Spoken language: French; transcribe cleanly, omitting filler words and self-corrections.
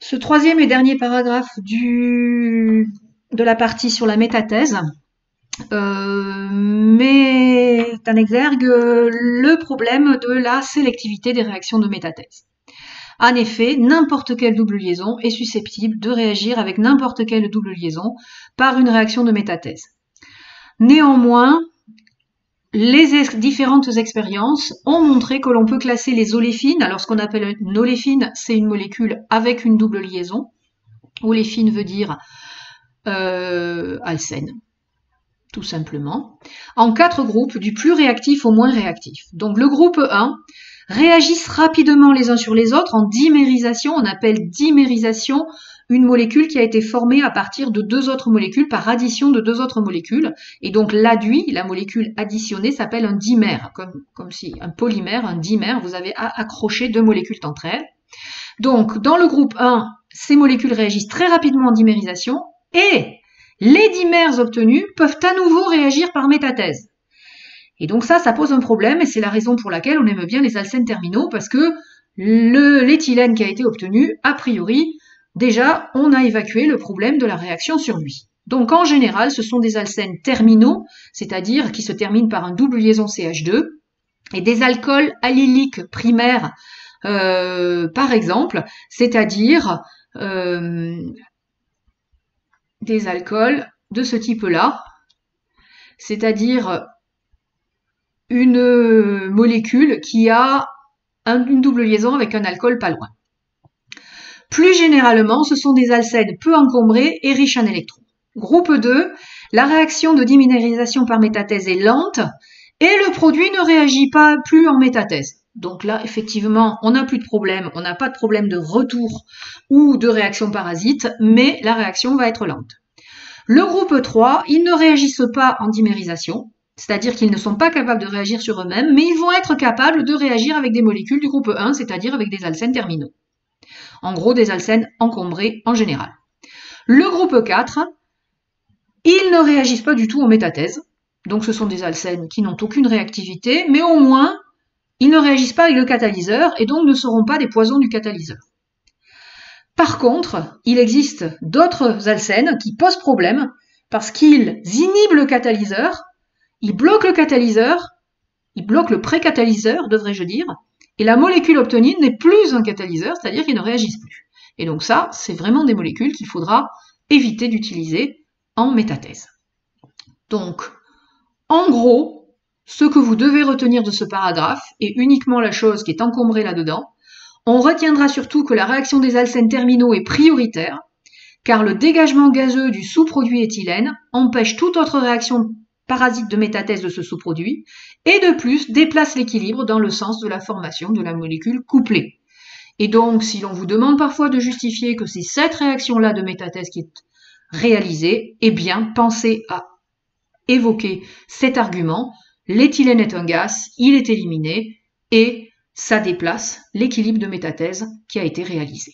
Ce troisième et dernier paragraphe de la partie sur la métathèse met en exergue le problème de la sélectivité des réactions de métathèse. En effet, n'importe quelle double liaison est susceptible de réagir avec n'importe quelle double liaison par une réaction de métathèse. Néanmoins, les différentes expériences ont montré que l'on peut classer les oléfines. Alors, ce qu'on appelle une oléfine, c'est une molécule avec une double liaison. Oléfine veut dire alcène, tout simplement, en 4 groupes, du plus réactif au moins réactif. Donc, le groupe 1 réagissent rapidement les uns sur les autres en dimérisation. On appelle dimérisation une molécule qui a été formée à partir de 2 autres molécules par addition de 2 autres molécules. Et donc l'adduit, la molécule additionnée, s'appelle un dimère, comme si un polymère, un dimère, vous avez accroché 2 molécules entre elles. Donc dans le groupe 1, ces molécules réagissent très rapidement en dimérisation et les dimères obtenus peuvent à nouveau réagir par métathèse. Et donc ça pose un problème et c'est la raison pour laquelle on aime bien les alcènes terminaux parce que l'éthylène qui a été obtenu, a priori, déjà, on a évacué le problème de la réaction sur lui. Donc, en général, ce sont des alcènes terminaux, c'est-à-dire qui se terminent par un double liaison CH2, et des alcools allyliques primaires, par exemple, c'est-à-dire des alcools de ce type-là, c'est-à-dire une molécule qui a une double liaison avec un alcool pas loin. Plus généralement, ce sont des alcènes peu encombrés et riches en électrons. Groupe 2, la réaction de dimérisation par métathèse est lente et le produit ne réagit pas plus en métathèse. Donc là, effectivement, on n'a plus de problème, on n'a pas de problème de retour ou de réaction parasite, mais la réaction va être lente. Le groupe 3, ils ne réagissent pas en dimérisation, c'est-à-dire qu'ils ne sont pas capables de réagir sur eux-mêmes, mais ils vont être capables de réagir avec des molécules du groupe 1, c'est-à-dire avec des alcènes terminaux. En gros, des alcènes encombrés en général. Le groupe 4, ils ne réagissent pas du tout en métathèse. Donc ce sont des alcènes qui n'ont aucune réactivité, mais au moins, ils ne réagissent pas avec le catalyseur et donc ne seront pas des poisons du catalyseur. Par contre, il existe d'autres alcènes qui posent problème parce qu'ils inhibent le catalyseur, ils bloquent le catalyseur, ils bloquent le précatalyseur, devrais-je dire, et la molécule obtenue n'est plus un catalyseur, c'est-à-dire qu'ils ne réagissent plus. Et donc ça, c'est vraiment des molécules qu'il faudra éviter d'utiliser en métathèse. Donc, en gros, ce que vous devez retenir de ce paragraphe, et uniquement la chose qui est encombrée là-dedans, on retiendra surtout que la réaction des alcènes terminaux est prioritaire, car le dégagement gazeux du sous-produit éthylène empêche toute autre réaction parasite de métathèse de ce sous-produit, et de plus déplace l'équilibre dans le sens de la formation de la molécule couplée. Et donc, si l'on vous demande parfois de justifier que c'est cette réaction-là de métathèse qui est réalisée, eh bien, pensez à évoquer cet argument. L'éthylène est un gaz, il est éliminé, et ça déplace l'équilibre de métathèse qui a été réalisé.